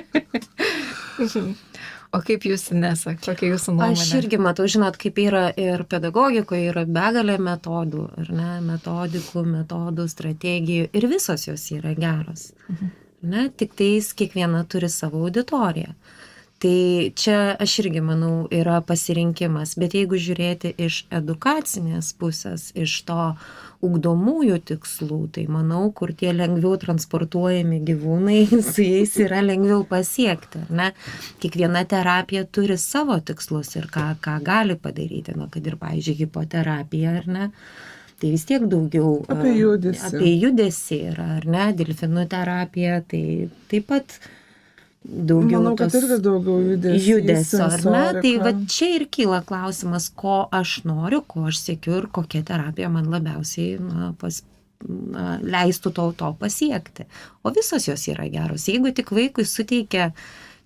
O kaip jūs, Inesa, kokia jūsų nuomonė? Aš irgi matau, žinot, kaip yra ir pedagogikoje, yra begalė metodų, ar ne, metodikų, metodų, strategijų, ir visos jos yra geros. Ne, tik tais kiekviena turi savo auditoriją. Tai čia aš irgi manau yra pasirinkimas, bet jeigu žiūrėti iš edukacinės pusės, iš to ugdomųjų tikslų, tai manau, kur tie lengviau transportuojami gyvūnai, su jais yra lengviau pasiekti, ar ne? Kiekviena terapija turi savo tikslus ir ką gali padaryti, kad ir, pavyzdžiui, hipoterapija, ar ne? Tai vis tiek daugiau apie judesį yra, ar ne? Delfinų terapija, tai taip pat daugiau. Manau, kad irgi daugiau judesio, ar ne? Tai va čia ir kyla klausimas, ko aš noriu, ko aš siekiu ir kokia terapija man labiausiai leistų to pasiekti. O visos jos yra geros. Jeigu tik vaikui suteikia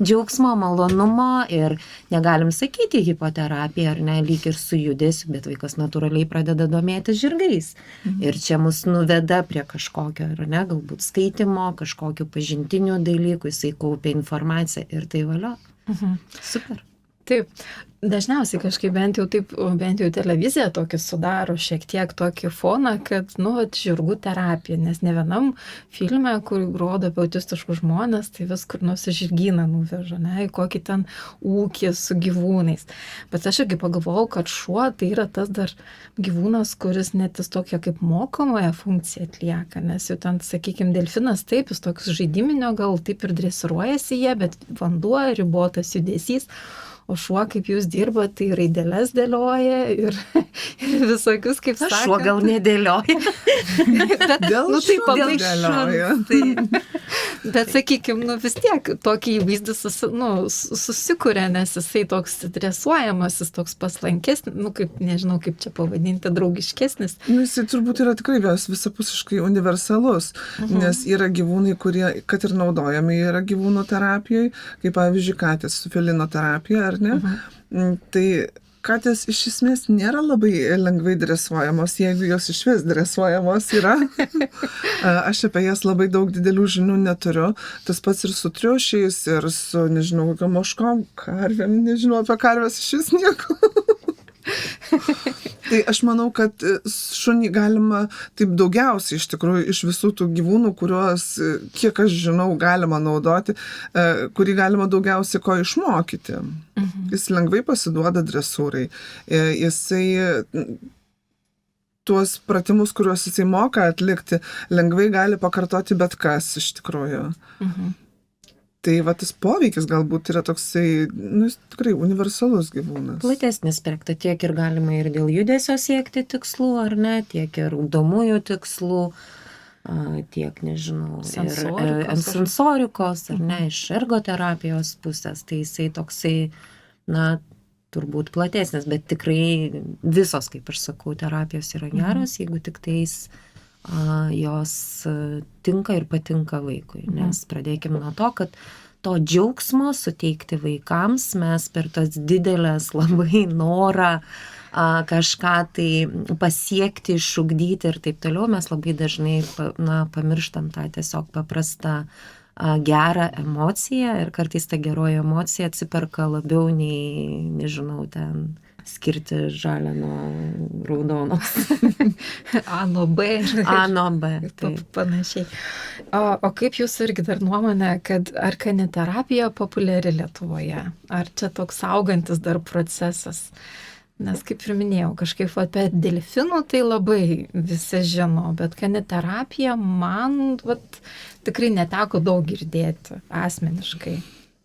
džiaugsmo, malonumo ir negalim sakyti hipoterapija, ar ne, lyg ir su judesiu, bet vaikas natūraliai pradeda domėtis žirgais. Ir čia mus nuveda prie kažkokio, ar ne, galbūt skaitimo, kažkokių pažintinių dalykų, jisai kaupia informaciją ir tai valio. Super. Taip, dažniausiai kažkaip bent jau televizija tokį sudaro šiek tiek tokį foną, kad, žirgų terapija, nes ne vienam filme, kur rodo apie autistiškus žmonės, tai vis kur nors į žirgyną nuveža, ne, į kokį ten ūkį su gyvūnais. Bet aš irgi pagalvojau, kad šuo tai yra tas dar gyvūnas, kuris net jis tokia kaip mokomąją funkciją atlieka, nes jau ten, sakykime, delfinas taip, jis toks žaidiminio, gal taip ir dresiruojasi jie, bet vanduo, ribotas judesys. O šuo, kaip jūs dirbate, tai raideles dėlioja ir visokius, kaip sakant. Šuo gal nedėlioja. Taip dėlioja. Bet, sakykime, vis tiek tokį įvaizdį susikuria, nes jisai toks stresuojamas, jis toks paslankesnis, kaip, nežinau, kaip čia pavadinti, draugiškesnis. Jisai turbūt yra tikrai visapusiškai universalus, nes yra gyvūnai, kurie, kad ir naudojami yra gyvūnų terapijoje, kaip pavyzdžiui, katės su felino terapija, ar ne? Tai katės iš esmės nėra labai lengvai dresuojamos, jeigu jos iš vis dresuojamos yra. Aš apie jas labai daug didelių žinių neturiu. Tas pats ir su triušiais, ir su, nežinau, kokiom ožkom, karvėm, nežinau apie karvės iš vis nieko. Tai aš manau, kad šunį galima taip daugiausiai iš tikrųjų iš visų tų gyvūnų, kuriuos, kiek aš žinau, galima naudoti, kurį galima daugiausiai ko išmokyti. Jis lengvai pasiduoda dresūrai. Jisai tuos pratimus, kuriuos jisai moka atlikti, lengvai gali pakartoti bet kas iš tikrųjų. Tai tas poveikis galbūt yra toksai, tikrai universalus gyvūnas. Platesnis spektras, tiek ir galima ir dėl judesio siekti tikslų, ar ne, tiek ir ūdomųjų tikslų, tiek, nežinau, sensorikos, ar ne, iš ergoterapijos pusės, tai jisai toksai, turbūt platesnis, bet tikrai visos, kaip aš sakau, terapijos yra geros, jeigu tik tais jos tinka ir patinka vaikui, nes pradėkime nuo to, kad to džiaugsmo suteikti vaikams mes per tas didelės labai norą kažką tai pasiekti, išugdyti ir taip toliau, mes labai dažnai pamirštam tą tiesiog paprastą gerą emociją ir kartais ta geroji emocija atsiperka labiau nei, nežinau, ten skirti žalią nuo raudonos. A nuo B. A nuo B. Panašiai. O kaip jūs irgi dar nuomonė, kad ar kaniterapija populiari Lietuvoje? Ar čia toks augantis dar procesas? Nes kaip ir minėjau, kažkaip apie delfinų tai labai visi žino, bet kaniterapija man tikrai neteko daug girdėti asmeniškai.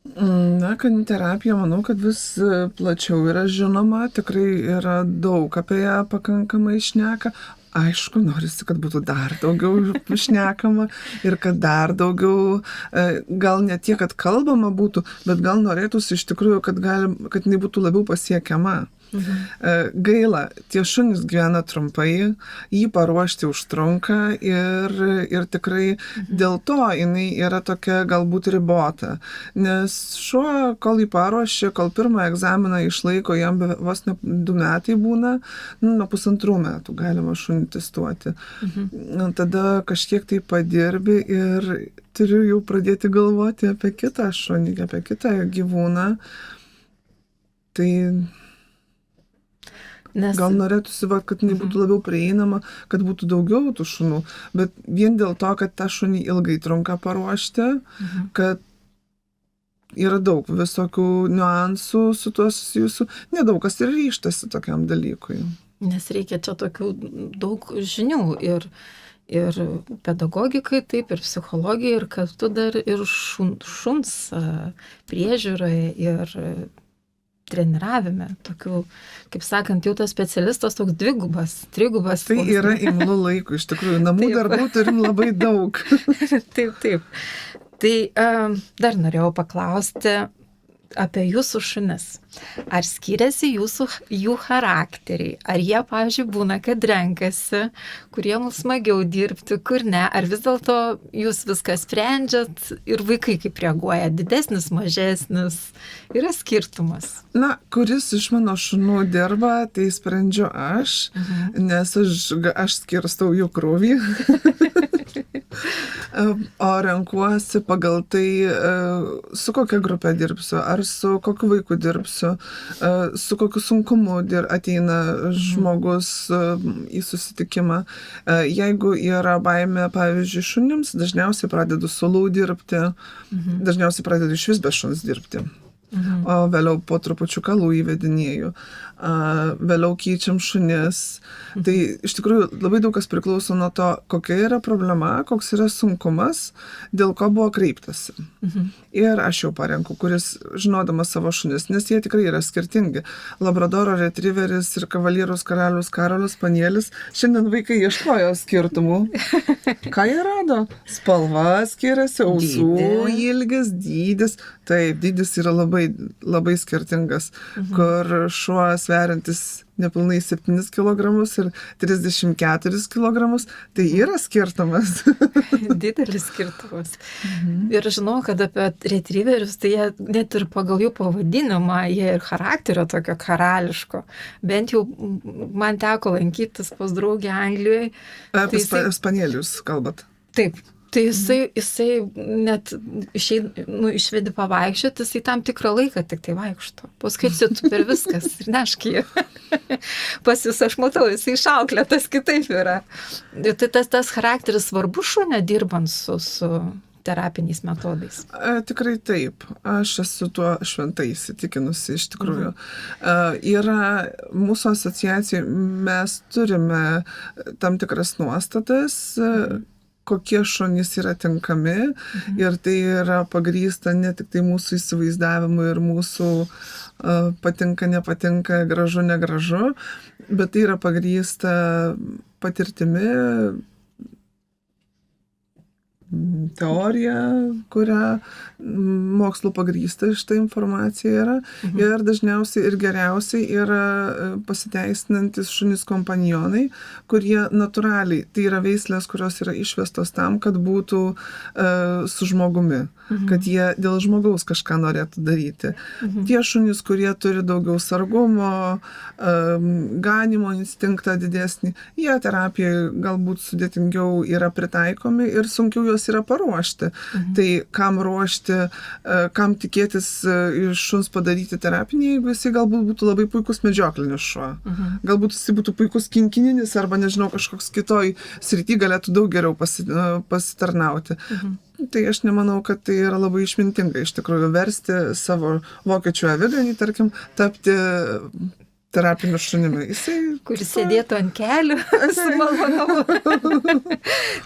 Kaniterapija, manau, kad vis plačiau yra žinoma, tikrai yra daug apie ją pakankamai šneka. Aišku, norisi, kad būtų dar daugiau šnekama ir kad dar daugiau, gal ne tiek, kad kalbama būtų, bet gal norėtųsi iš tikrųjų, kad jinai būtų labiau pasiekiama. Gaila, tie šunys gyvena trumpai, jį paruošti užtrunka ir tikrai dėl to jinai yra tokia galbūt ribota. Nes šuo, kol jį paruošia, kol pirmą egzaminą išlaiko, jam vos ne 2 metai būna, nuo 1,5 metų galima šunį testuoti. Tada kažkiek tai padirbi ir turiu jau pradėti galvoti apie kitą šunį, apie kitą gyvūną. Tai gal norėtųsi, kad jinai būtų labiau prieinama, kad būtų daugiau tų šunų, bet vien dėl to, kad tą šunį ilgai trunka paruošti, kad yra daug visokių niuansų su tuo susijusių, nedaug kas ir ryžtasi tokiam dalykui. Nes reikia čia tokių daug žinių ir pedagogikai, taip, ir psichologijai, ir kartu dar ir šuns priežiūroje ir treniravime, tokių, kaip sakant, jau tas specialistas toks dvigubas, trigubas. Tai yra imlu laiku, iš tikrųjų, namų darbų turim labai daug. Taip. Tai dar norėjau paklausti, apie jūsų šunis. Ar skiriasi jų charakteriai? Ar jie, pavyzdžiui, būna, kad renkasi, kurie mums smagiau dirbti, kur ne? Ar vis dėlto jūs viską sprendžiat ir vaikai kaip reaguoja? Didesnis, mažesnis? Yra skirtumas? Na, kuris iš mano šunų dirba, tai sprendžiu aš, nes aš skirstau jų krūvį. O renkuosi pagal tai, su kokia grupė dirbsiu, ar su kokiu vaiku dirbsiu, su kokiu sunkumu ateina žmogus į susitikimą. Jeigu yra baimė, pavyzdžiui, šunims, dažniausiai pradedu solo dirbti, dažniausiai pradedu iš vis be šuns dirbti. O vėliau po trupučiuką kalų įvedinėjau, vėliau keičiam šunis. Tai iš tikrųjų labai daug kas priklauso nuo to, kokia yra problema, koks yra sunkumas, dėl ko buvo kreiptasi. Ir aš jau parenku, kuris žinodamas savo šunis, nes jie tikrai yra skirtingi. Labradoro retrieveris ir kavalierus karalius Karolis Panielis. Šiandien vaikai ieškojo skirtumų. Ką jie rado? Spalva skiriasi, ausų ilgis, dydis. Taip, dydis yra labai skirtingas, kur šuo sveriantis nepilnai 7 kg ir 34 kg, tai yra skirtumas. Didelis skirtumas. Ir žinau, kad apie retrieverius, tai jie net ir pagal jų pavadinimą, jie ir charakterio tokio karališko. Bent jau man teko lankytis pas draugę Anglijoje. Apie spanielius kalbat. Taip. Tai jisai net išvedi pavaikščioti, jisai tam tikrą laiką tik tai vaikšto. Paskui tu per viskas ir neški. Pas jūs aš matau, jisai išauklėtas kitaip yra. Tai tas charakteris svarbu šunė dirbant su terapiniais metodais. Tikrai taip. Aš esu tuo šventai įsitikinusi iš tikrųjų. Yra mūsų asociacijai, mes turime tam tikras nuostatas, kokie šunys yra tinkami ir tai yra pagrįsta ne tik tai mūsų įsivaizdavimu ir mūsų patinka, nepatinka, gražu, negražu, bet tai yra pagrįsta patirtimi, teorija, kurią mokslo pagrįsta šitą informaciją yra ir dažniausiai ir geriausiai yra pasiteisinantis šunys kompanionai, kurie natūraliai, tai yra veislės, kurios yra išvestos tam, kad būtų su žmogumi, kad jie dėl žmogaus kažką norėtų daryti. Tie šunys, kurie turi daugiau sargumo, ganimo instinktą didesnį, jie terapijoje galbūt sudėtingiau yra pritaikomi ir sunkiau juos yra paruošti. Tai kam ruošti, kam tikėtis iš šuns padaryti terapinį, jeigu jisai galbūt būtų labai puikus medžioklinis šuo. Galbūt jisai būtų puikus kinkininis arba, nežinau, kažkoks kitoj srity galėtų daug geriau pasitarnauti. Tai aš nemanau, kad tai yra labai išmintinga iš tikrųjų versti savo vokiečių aviganį, tarkim, tapti terapiniu šunimi. Kuris sėdėtų ant kelių su malonumu.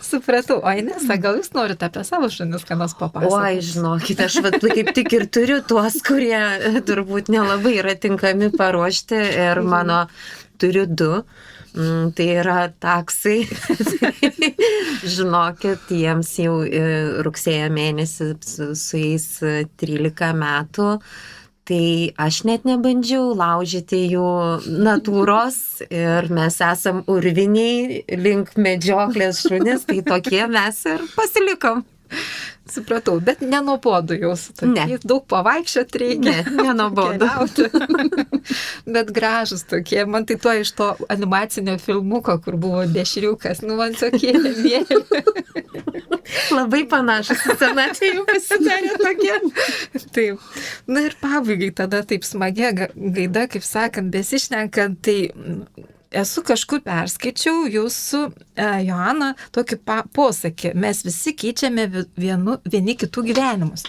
Supratau. O Inesa, gal jūs norite apie savo šunis ką nors papasakoti? Oi, žinokite, aš kaip tik ir turiu tuos, kurie turbūt nelabai yra tinkami paruošti ir mano turiu 2. Tai yra taksai. Žinokit, jiems jau rugsėjo mėnesį su jais 13 metų. Tai aš net nebandžiau laužyti jų natūros ir mes esam urviniai link medžioklės šunis, tai tokie mes ir pasilikom. Supratau, bet nenuobodu jau su tokiais, daug pavaikščioti reikia. Nenuobodu. Bet gražus tokie, man tai tuo iš to animacinio filmuko, kur buvo dešriukas, man tokie mėly. Labai panašus scenatai jau pasidarė tokie. Taip. Na ir pabaigai tada taip smagia gaida, kaip sakant, besišnekant, tai esu kažkur perskaičiau jūsų, Joana, tokį posakį. Mes visi keičiame vieni kitų gyvenimus.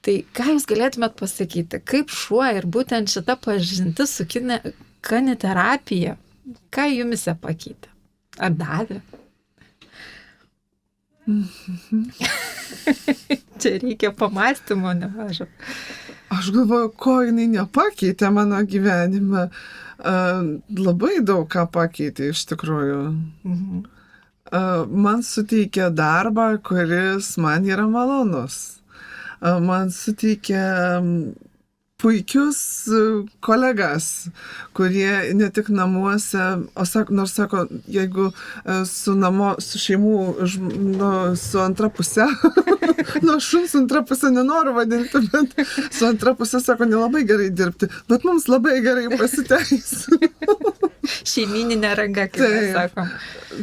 Tai ką jūs galėtumėt pasakyti, kaip šuo ir būtent šita pažintis su kaniterapija, ką jumise pakeitė? Ar davė? Čia reikia pamąstymo nemažo. Aš galvoju, ko jinai nepakeitė mano gyvenime. Labai daug ką pakeitė iš tikrųjų. Man suteikė darbą, kuris man yra malonus. Man suteikė puikius kolegas, kurie ne tik namuose, nors sako, jeigu su šeimų, su antra pusė, šuns su antra pusė nenoriu vadinti, bet su antra pusė, sako, nelabai gerai dirbti, bet mums labai gerai pasiteisina. Šeimyninė ranga, kaip mes sakom.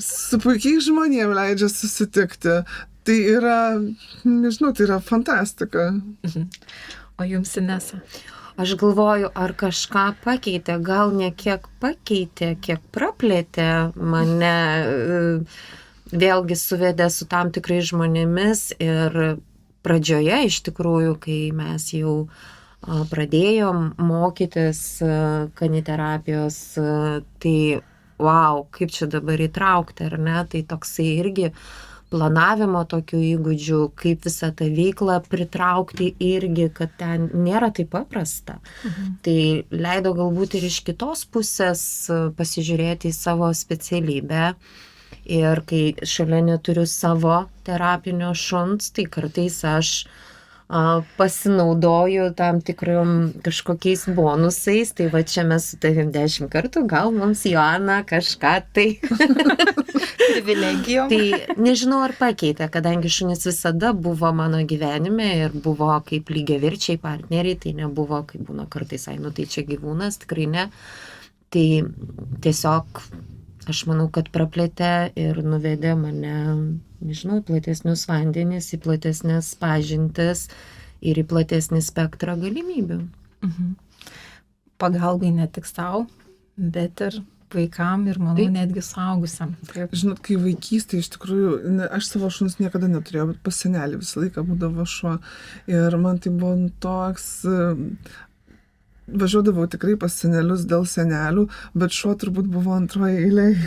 Su puikiai žmonėm leidžia susitikti. Tai yra, nežinau, tai yra fantastika. O jums, Inesa? Aš galvoju, ar kažką pakeitė, gal ne kiek pakeitė, kiek praplėtė mane, vėlgi suvedė su tam tikrais žmonėmis ir pradžioje iš tikrųjų, kai mes jau pradėjom mokytis kaniterapijos, tai wow, kaip čia dabar įtraukti, ar ne, tai toksai irgi planavimo tokių įgūdžių, kaip visą tą veiklą pritraukti irgi, kad ten nėra taip paprasta. Tai leido galbūt ir iš kitos pusės pasižiūrėti į savo specialybę ir kai šalia neturiu savo terapinio šuns, tai kartais aš pasinaudoju tam tikrom kažkokiais bonusais, tai va čia mes su tavim 10 kartų, gal mums Joana kažką tai privilegijom. Tai nežinau, ar pakeitė, kadangi šunys visada buvo mano gyvenime ir buvo kaip lygiaverčiai partneriai, tai nebuvo, kaip būna kartais, tai čia gyvūnas, tikrai ne. Tai tiesiog aš manau, kad praplėtė ir nuvedė mane, nežinau, į platesnius vandenis, į platesnės pažintis ir į platesnį spektrą galimybių. Pagalbai ne tik savo, bet ir vaikam ir, manau, netgi suaugusiam. Žinot, kai vaikystėje iš tikrųjų, aš savo šuns niekada neturėjau, bet pas senelį visą laiką būdavo šuo. Ir man tai buvo toks... Važiuodavau tikrai pas senelius dėl senelių, bet šuo turbūt buvo antroje eilėje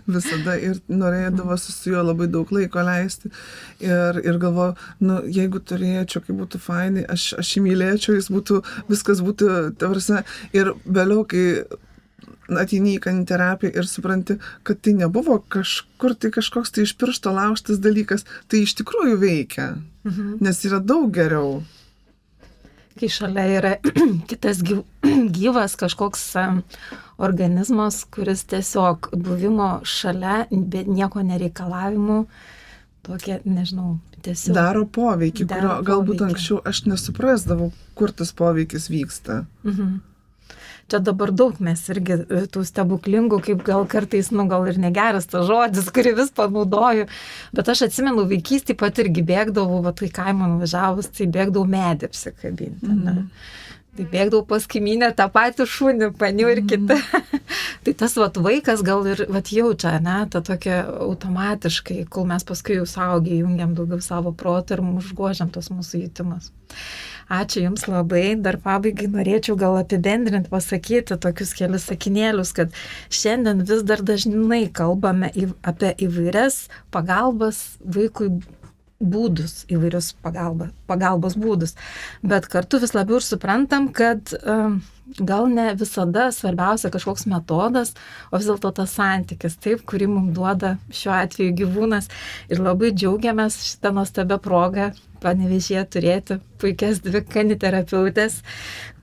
visada ir norėdavo su juo labai daug laiko leisti. Ir galvoju, jeigu turėčiau, kaip būtų fainai, aš jį mylėčiau, viskas būtų, tavrasi. Ir vėliau, kai ateini į kaniterapiją ir supranti, kad tai nebuvo kažkur, tai kažkoks tai iš piršto laužtas dalykas, tai iš tikrųjų veikia, nes yra daug geriau. Kai šalia yra kitas gyvas kažkoks organizmas, kuris tiesiog buvimo šalia, bet nieko nereikalavimų, tokie, nežinau, tiesiog... Daro poveikį, kurio galbūt anksčiau aš nesuprasdavau, kur tas poveikis vyksta. Čia dabar daug mes irgi tų stebuklingų, kaip gal kartais, gal ir negeras tas žodis, kurį vis panaudoju, bet aš atsimenu vaikystėje pat irgi bėgdavau, tai kaimą nuvažiavus, tai bėgdavau medį apsikabinti. Tai bėgdavau pas kaimynę tą patį šunį, paniurkite. Tai tas vaikas gal ir jaučia, tą tokią automatiškai, kol mes paskui jau suaugę jungiam daugiau savo protą ir užgožiam tos mūsų jutimus. Ačiū Jums labai. Dar pabaigai norėčiau gal apibendrinti, pasakyti tokius kelius sakinėlius, kad šiandien vis dar dažnai kalbame apie įvairias pagalbas vaikui būdus, įvairius pagalbos būdus. Bet kartu vis labiau ir suprantam, kad gal ne visada svarbiausia kažkoks metodas, o vis dėlto tas santykis, taip, kurį mums duoda šiuo atveju gyvūnas. Ir labai džiaugiamės šitą nuostabią progą Panevėžyje turėti puikias 2 kaniterapeutės,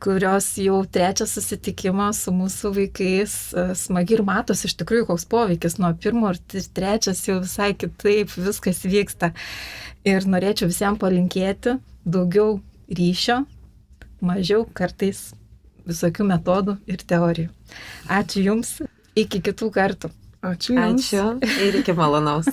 kurios jau 3 susitikimą su mūsų vaikais smagi ir matos iš tikrųjų koks poveikis. Nuo 1 ir 3 jau visai kitaip viskas vyksta. Ir norėčiau visiems palinkėti daugiau ryšio, mažiau kartais visokių metodų ir teorijų. Ačiū Jums, iki kitų kartų. Ačiū Jums. Ačiū ir iki malonaus.